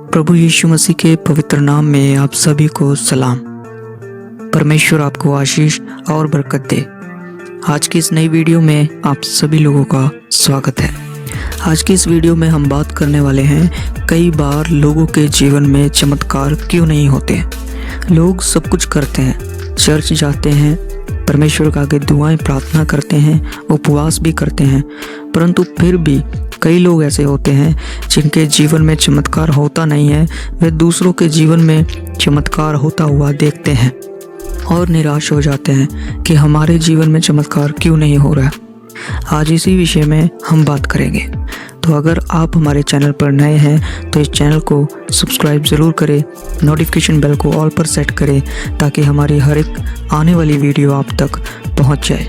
प्रभु यीशु मसीह के पवित्र नाम में आप सभी को सलाम। परमेश्वर आपको आशीष और बरकत दे। आज की इस नई वीडियो में आप सभी लोगों का स्वागत है। आज की इस वीडियो में हम बात करने वाले हैं, कई बार लोगों के जीवन में चमत्कार क्यों नहीं होते। लोग सब कुछ करते हैं, चर्च जाते हैं, परमेश्वर के आगे दुआएं प्रार्थना करते हैं, उपवास भी करते हैं, परंतु फिर भी कई लोग ऐसे होते हैं जिनके जीवन में चमत्कार होता नहीं है। वे दूसरों के जीवन में चमत्कार होता हुआ देखते हैं और निराश हो जाते हैं कि हमारे जीवन में चमत्कार क्यों नहीं हो रहा। आज इसी विषय में हम बात करेंगे। तो अगर आप हमारे चैनल पर नए हैं तो इस चैनल को सब्सक्राइब ज़रूर करें, नोटिफिकेशन बेल को ऑल पर सेट करें ताकि हमारी हर एक आने वाली वीडियो आप तक पहुंच जाए।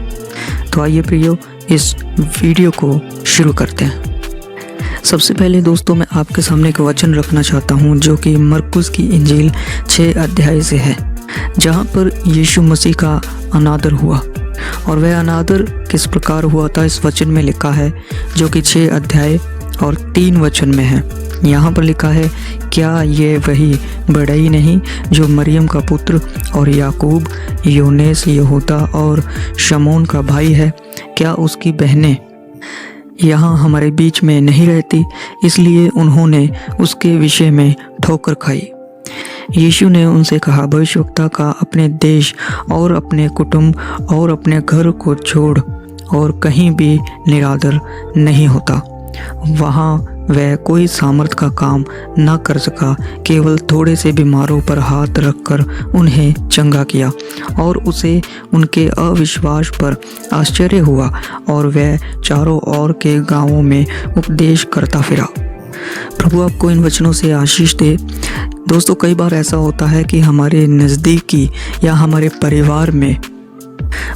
तो आइए प्रियो, इस वीडियो को शुरू करते हैं। सबसे पहले दोस्तों, मैं आपके सामने एक वचन रखना चाहता हूं जो कि मरकुस की इंजील 6 अध्याय से है, जहां पर यीशु मसीह का अनादर हुआ। और वह अनादर किस प्रकार हुआ था, इस वचन में लिखा है, जो कि 6 अध्याय और 3 वचन में है। यहाँ पर लिखा है, क्या ये वही बढ़ई नहीं जो मरियम का पुत्र और याकूब, यूनेस, यहूदा और शमौन का भाई है? क्या उसकी बहनें यहाँ हमारे बीच में नहीं रहती? इसलिए उन्होंने उसके विषय में ठोकर खाई। यीशु ने उनसे कहा, भविष्यवक्ता का अपने देश और अपने कुटुंब और अपने घर को छोड़ और कहीं भी निरादर नहीं होता। वहाँ वह कोई सामर्थ का काम न कर सका, केवल थोड़े से बीमारों पर हाथ रखकर उन्हें चंगा किया। और उसे उनके अविश्वास पर आश्चर्य हुआ और वह चारों ओर के गांवों में उपदेश करता फिरा। प्रभु आपको इन वचनों से आशीष दे। दोस्तों, कई बार ऐसा होता है कि हमारे नज़दीकी या हमारे परिवार में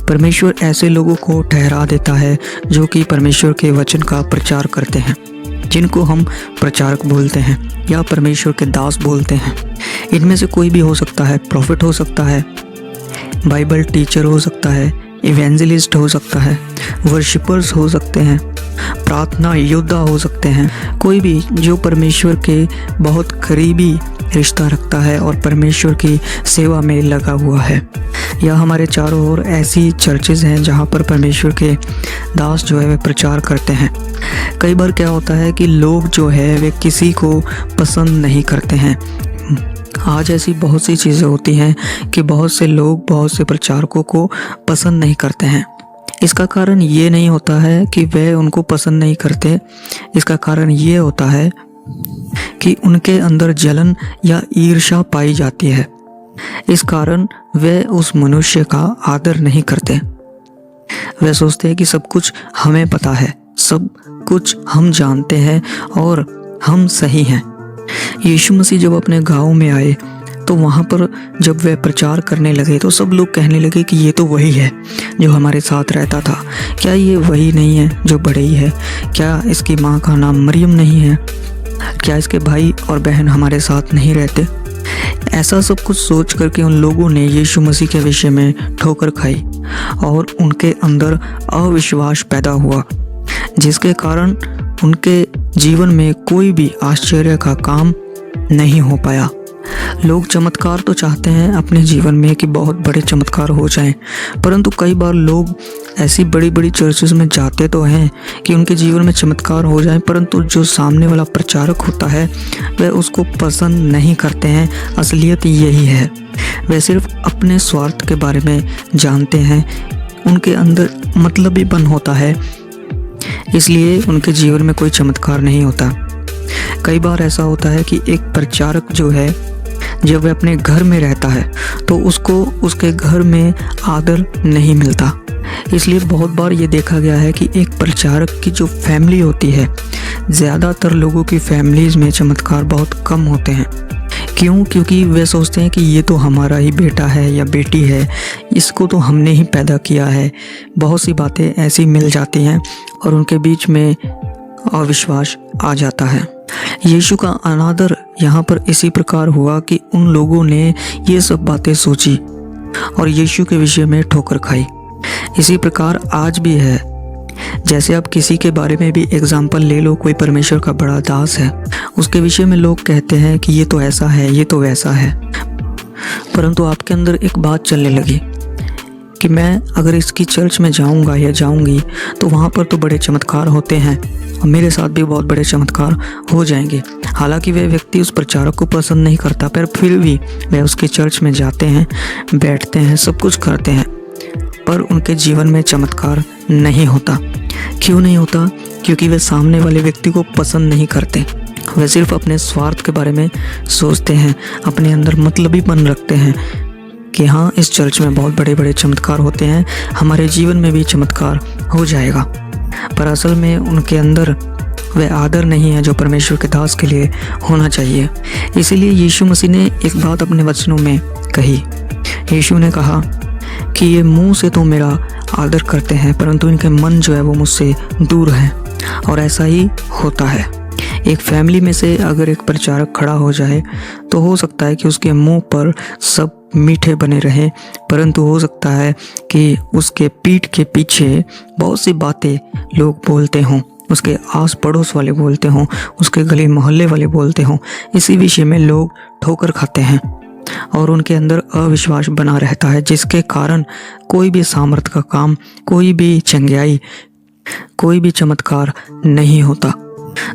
परमेश्वर ऐसे लोगों को ठहरा देता है जो कि परमेश्वर के वचन का प्रचार करते हैं, जिनको हम प्रचारक बोलते हैं या परमेश्वर के दास बोलते हैं। इनमें से कोई भी हो सकता है, प्रॉफिट हो सकता है, बाइबल टीचर हो सकता है, इवेंजलिस्ट हो सकता है, वर्शिपर्स हो सकते हैं, प्रार्थना योद्धा हो सकते हैं, कोई भी जो परमेश्वर के बहुत करीबी रिश्ता रखता है और परमेश्वर की सेवा में लगा हुआ है। या हमारे चारों ओर ऐसी चर्चेज हैं जहाँ पर परमेश्वर के दास जो है वे प्रचार करते हैं। कई बार क्या होता है कि लोग जो है वे किसी को पसंद नहीं करते हैं। आज ऐसी बहुत सी चीज़ें होती हैं कि बहुत से लोग बहुत से प्रचारकों को पसंद नहीं करते हैं। इसका कारण ये नहीं होता है कि वे उनको पसंद नहीं करते, इसका कारण ये होता है कि उनके अंदर जलन या ईर्ष्या पाई जाती है। इस कारण वे उस मनुष्य का आदर नहीं करते। वे सोचते हैं कि सब कुछ हमें पता है, सब कुछ हम जानते हैं और हम सही हैं। यीशु मसीह जब अपने गांव में आए तो वहाँ पर जब वे प्रचार करने लगे तो सब लोग कहने लगे कि ये तो वही है जो हमारे साथ रहता था। क्या ये वही नहीं है जो बढ़ई है? क्या इसकी माँ का नाम मरियम नहीं है? क्या इसके भाई और बहन हमारे साथ नहीं रहते? ऐसा सब कुछ सोच करके उन लोगों ने यीशु मसीह के विषय में ठोकर खाई और उनके अंदर अविश्वास पैदा हुआ, जिसके कारण उनके जीवन में कोई भी आश्चर्य का काम नहीं हो पाया। लोग चमत्कार तो चाहते हैं अपने जीवन में कि बहुत बड़े चमत्कार हो जाएं, परंतु कई बार लोग ऐसी बड़ी बड़ी चर्चेस में जाते तो हैं कि उनके जीवन में चमत्कार हो जाएं, परंतु जो सामने वाला प्रचारक होता है वह उसको पसंद नहीं करते हैं। असलियत यही है, वे सिर्फ अपने स्वार्थ के बारे में जानते हैं, उनके अंदर मतलबीपन होता है, इसलिए उनके जीवन में कोई चमत्कार नहीं होता। कई बार ऐसा होता है कि एक प्रचारक जो है, जब वह अपने घर में रहता है तो उसको उसके घर में आदर नहीं मिलता। इसलिए बहुत बार ये देखा गया है कि एक प्रचारक की जो फैमिली होती है, ज़्यादातर लोगों की फैमिलीज़ में चमत्कार बहुत कम होते हैं। क्यों? क्योंकि वे सोचते हैं कि ये तो हमारा ही बेटा है या बेटी है, इसको तो हमने ही पैदा किया है। बहुत सी बातें ऐसी मिल जाती हैं और उनके बीच में अविश्वास आ जाता है। यीशु का अनादर यहाँ पर इसी प्रकार हुआ कि उन लोगों ने ये सब बातें सोची और यीशु के विषय में ठोकर खाई। इसी प्रकार आज भी है जैसे आप किसी के बारे में भी एग्जाम्पल ले लो, कोई परमेश्वर का बड़ा दास है, उसके विषय में लोग कहते हैं कि ये तो ऐसा है, ये तो वैसा है, परंतु आपके अंदर एक बात चलने लगी कि मैं अगर इसकी चर्च में जाऊंगा या जाऊंगी तो वहाँ पर तो बड़े चमत्कार होते हैं और मेरे साथ भी बहुत बड़े चमत्कार हो जाएंगे। हालांकि वह व्यक्ति उस प्रचारक को पसंद नहीं करता, पर फिर भी वह उसके चर्च में जाते हैं, बैठते हैं, सब कुछ करते हैं, पर उनके जीवन में चमत्कार नहीं होता। क्यों नहीं होता? क्योंकि वे सामने वाले व्यक्ति को पसंद नहीं करते। वे सिर्फ अपने स्वार्थ के बारे में सोचते हैं, अपने अंदर मतलबीपन रखते हैं कि हाँ, इस चर्च में बहुत बड़े बड़े चमत्कार होते हैं, हमारे जीवन में भी चमत्कार हो जाएगा। पर असल में उनके अंदर वह आदर नहीं है जो परमेश्वर के दास के लिए होना चाहिए। इसीलिए यीशु मसीह ने एक बात अपने वचनों में कही। यीशु ने कहा कि ये मुंह से तो मेरा आदर करते हैं, परंतु इनके मन जो है वो मुझसे दूर है। और ऐसा ही होता है। एक फैमिली में से अगर एक प्रचारक खड़ा हो जाए तो हो सकता है कि उसके मुंह पर सब मीठे बने रहें, परंतु हो सकता है कि उसके पीठ के पीछे बहुत सी बातें लोग बोलते हों, उसके आस पड़ोस वाले बोलते हों, उसके गली मोहल्ले वाले बोलते हों। इसी विषय में लोग ठोकर खाते हैं और उनके अंदर अविश्वास बना रहता है, जिसके कारण कोई भी सामर्थ का काम, कोई भी चंगियाई, कोई भी चमत्कार नहीं होता।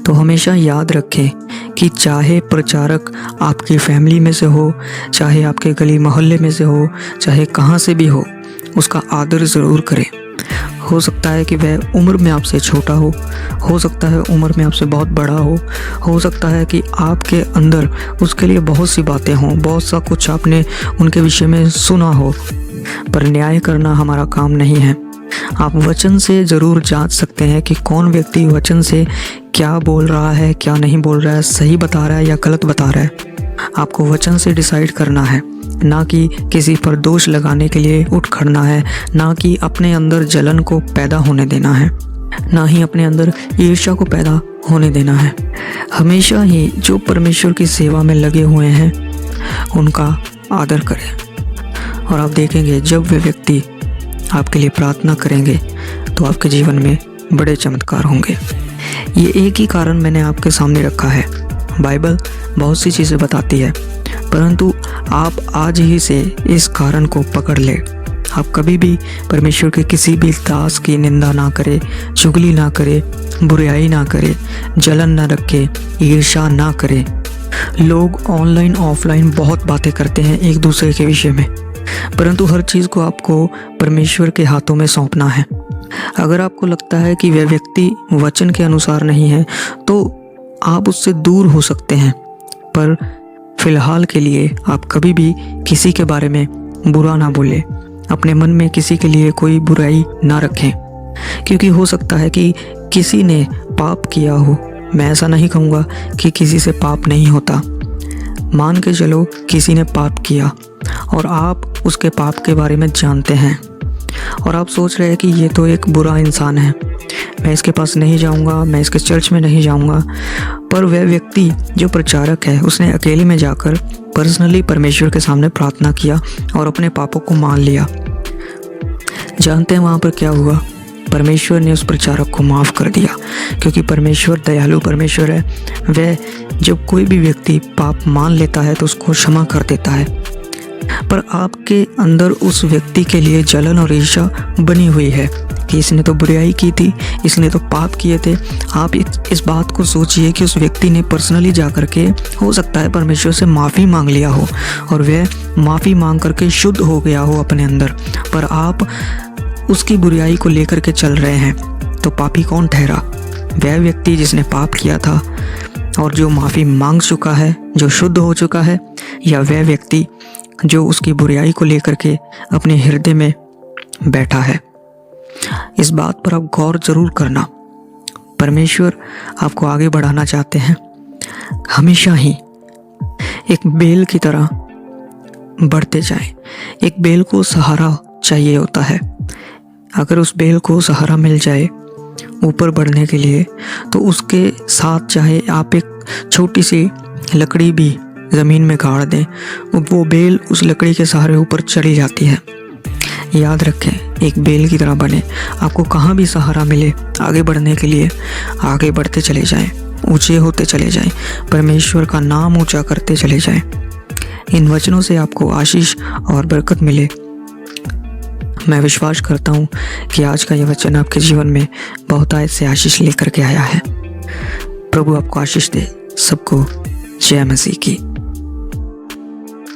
तो हमेशा याद रखें कि चाहे प्रचारक आपकी फैमिली में से हो, चाहे आपके गली मोहल्ले में से हो, चाहे कहाँ से भी हो, उसका आदर ज़रूर करें। हो सकता है कि वह उम्र में आपसे छोटा हो सकता है उम्र में आपसे बहुत बड़ा हो सकता है कि आपके अंदर उसके लिए बहुत सी बातें हों, बहुत सा कुछ आपने उनके विषय में सुना हो, पर न्याय करना हमारा काम नहीं है। आप वचन से ज़रूर जांच सकते हैं कि कौन व्यक्ति वचन से क्या बोल रहा है, क्या नहीं बोल रहा है, सही बता रहा है या गलत बता रहा है। आपको वचन से डिसाइड करना है, ना कि किसी पर दोष लगाने के लिए उठ खड़ना है, ना कि अपने अंदर जलन को पैदा होने देना है, ना ही अपने अंदर ईर्ष्या को पैदा होने देना है। हमेशा ही जो परमेश्वर की सेवा में लगे हुए हैं उनका आदर करें और आप देखेंगे जब वे व्यक्ति आपके लिए प्रार्थना करेंगे तो आपके जीवन में बड़े चमत्कार होंगे। ये एक ही कारण मैंने आपके सामने रखा है। बाइबल बहुत सी चीज़ें बताती है, परंतु आप आज ही से इस कारण को पकड़ ले। आप कभी भी परमेश्वर के किसी भी दास की निंदा ना करें, चुगली ना करें, बुराई ना करें, जलन ना रखें, ईर्ष्या ना करें। लोग ऑनलाइन ऑफलाइन बहुत बातें करते हैं एक दूसरे के विषय में, परंतु हर चीज़ को आपको परमेश्वर के हाथों में सौंपना है। अगर आपको लगता है कि वह व्यक्ति वचन के अनुसार नहीं है तो आप उससे दूर हो सकते हैं, पर फिलहाल के लिए आप कभी भी किसी के बारे में बुरा ना बोलें, अपने मन में किसी के लिए कोई बुराई ना रखें, क्योंकि हो सकता है कि किसी ने पाप किया हो। मैं ऐसा नहीं कहूँगा कि किसी से पाप नहीं होता, मान के चलो किसी ने पाप किया और आप उसके पाप के बारे में जानते हैं और आप सोच रहे हैं कि ये तो एक बुरा इंसान है, मैं इसके पास नहीं जाऊंगा, मैं इसके चर्च में नहीं जाऊंगा। पर वह व्यक्ति जो प्रचारक है उसने अकेले में जाकर पर्सनली परमेश्वर के सामने प्रार्थना किया और अपने पापों को मान लिया। जानते हैं वहाँ पर क्या हुआ? परमेश्वर ने उस प्रचारक को माफ़ कर दिया, क्योंकि परमेश्वर दयालु परमेश्वर है। वह जब कोई भी व्यक्ति पाप मान लेता है तो उसको क्षमा कर देता है। पर आपके अंदर उस व्यक्ति के लिए जलन और ईर्ष्या बनी हुई है कि इसने तो बुराई की थी, इसने तो पाप किए थे। आप इस बात को सोचिए कि उस व्यक्ति ने पर्सनली जा करके हो सकता है परमेश्वर से माफ़ी मांग लिया हो और वह माफ़ी मांग करके शुद्ध हो गया हो अपने अंदर, पर आप उसकी बुराई को लेकर के चल रहे हैं। तो पापी कौन ठहरा? वह व्यक्ति जिसने पाप किया था और जो माफ़ी मांग चुका है, जो शुद्ध हो चुका है, या वह व्यक्ति जो उसकी बुराई को लेकर के अपने हृदय में बैठा है? इस बात पर आप गौर जरूर करना। परमेश्वर आपको आगे बढ़ाना चाहते हैं। हमेशा ही एक बेल की तरह बढ़ते जाएं। एक बेल को सहारा चाहिए होता है। अगर उस बेल को सहारा मिल जाए ऊपर बढ़ने के लिए, तो उसके साथ चाहे आप एक छोटी सी लकड़ी भी ज़मीन में गाड़ दें, वो बेल उस लकड़ी के सहारे ऊपर चली जाती है। याद रखें, एक बेल की तरह बने। आपको कहाँ भी सहारा मिले, आगे बढ़ने के लिए आगे बढ़ते चले जाएं, ऊंचे होते चले जाएं, परमेश्वर का नाम ऊंचा करते चले जाएं। इन वचनों से आपको आशीष और बरकत मिले। मैं विश्वास करता हूँ कि आज का ये वचन आपके जीवन में बहुतायत से आशीष लेकर के आया है। प्रभु आपको आशीष दे। सबको जय मसीह की।